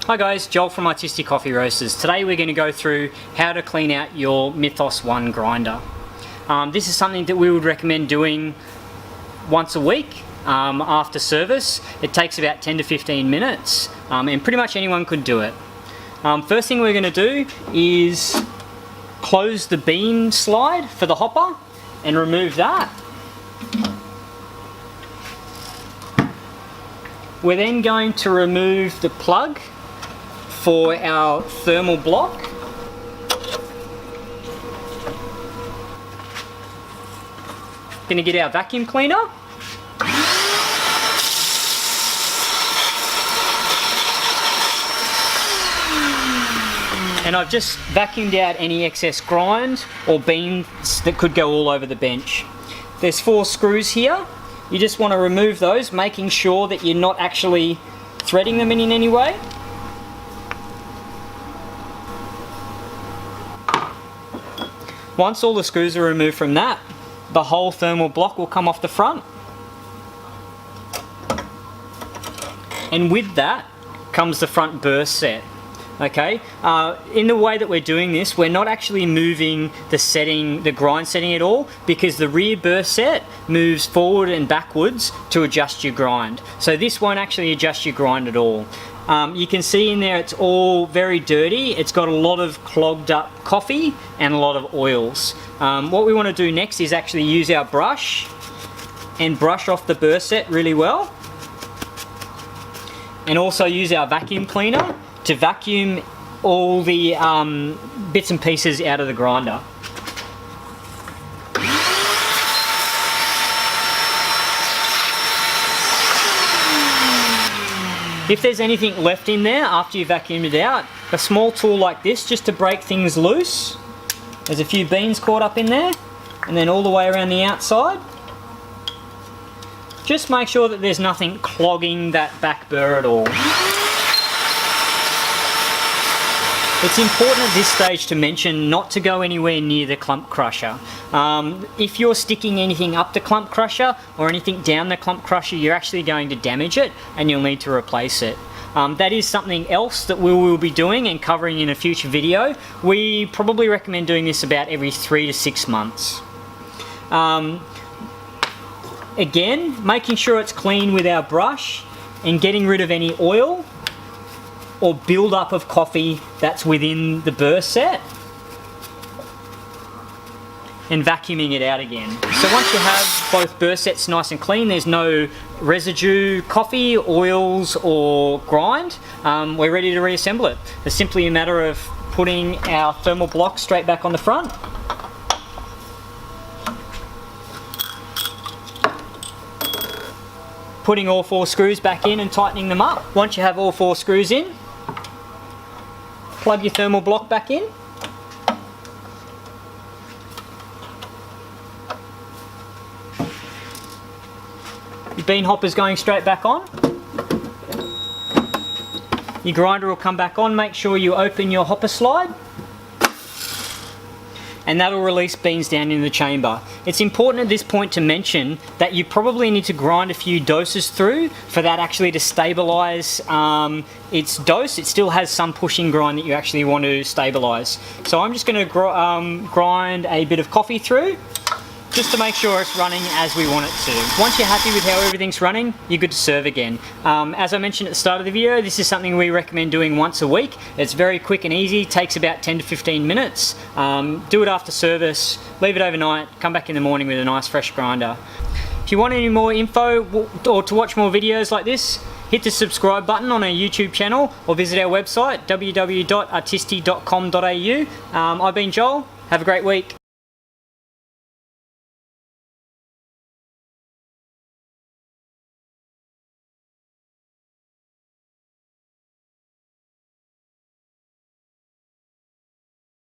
Hi guys, Joel from Artistic Coffee Roasters. Today we're going to go through how to clean out your Mythos 1 grinder. This is something that we would recommend doing once a week after service. It takes about 10 to 15 minutes and pretty much anyone could do it. First thing we're going to do is close the bean slide for the hopper and remove that. We're then going to remove the plug for our thermal block. Going to get our vacuum cleaner. And I've just vacuumed out any excess grind or beans that could go all over the bench. There's 4 screws here. You just want to remove those, making sure that you're not actually threading them in any way. Once all the screws are removed from that, the whole thermal block will come off the front. And with that comes the front burr set. Okay, in the way that we're doing this, we're not actually moving the setting, the grind setting at all, because the rear burr set moves forward and backwards to adjust your grind. So this won't actually adjust your grind at all. You can see in there it's all very dirty. It's got a lot of clogged up coffee and a lot of oils. What we want to do next is actually use our brush and brush off the burr set really well. And also use our vacuum cleaner to vacuum all the bits and pieces out of the grinder. If there's anything left in there after you vacuumed it out, a small tool like this just to break things loose. There's a few beans caught up in there, and then all the way around the outside. Just make sure that there's nothing clogging that back burr at all. It's important at this stage to mention not to go anywhere near the clump crusher. If you're sticking anything up the clump crusher or anything down the clump crusher, you're actually going to damage it and you'll need to replace it. That is something else that we will be doing and covering in a future video. We probably recommend doing this about every 3 to 6 months. Again, making sure it's clean with our brush and getting rid of any oil or build up of coffee that's within the burr set, and vacuuming it out again. So once you have both burr sets nice and clean, there's no residue, coffee, oils or grind, we're ready to reassemble it. It's simply a matter of putting our thermal block straight back on the front. Putting all 4 screws back in and tightening them up. Once you have all 4 screws in, plug your thermal block back in. Your bean hopper's going straight back on. Your grinder will come back on. Make sure you open your hopper slide, and that'll release beans down in the chamber. It's important at this point to mention that you probably need to grind a few doses through for that actually to stabilize its dose. It still has some pushing grind that you actually want to stabilize. So I'm just going to grind a bit of coffee through just to make sure it's running as we want it to. Once you're happy with how everything's running, you're good to serve again. As I mentioned at the start of the video, this is something we recommend doing once a week. It's very quick and easy, takes about 10 to 15 minutes. Do it after service, leave it overnight, come back in the morning with a nice fresh grinder. If you want any more info or to watch more videos like this, hit the subscribe button on our YouTube channel or visit our website www.artistic.com.au. I've been Joel, have a great week.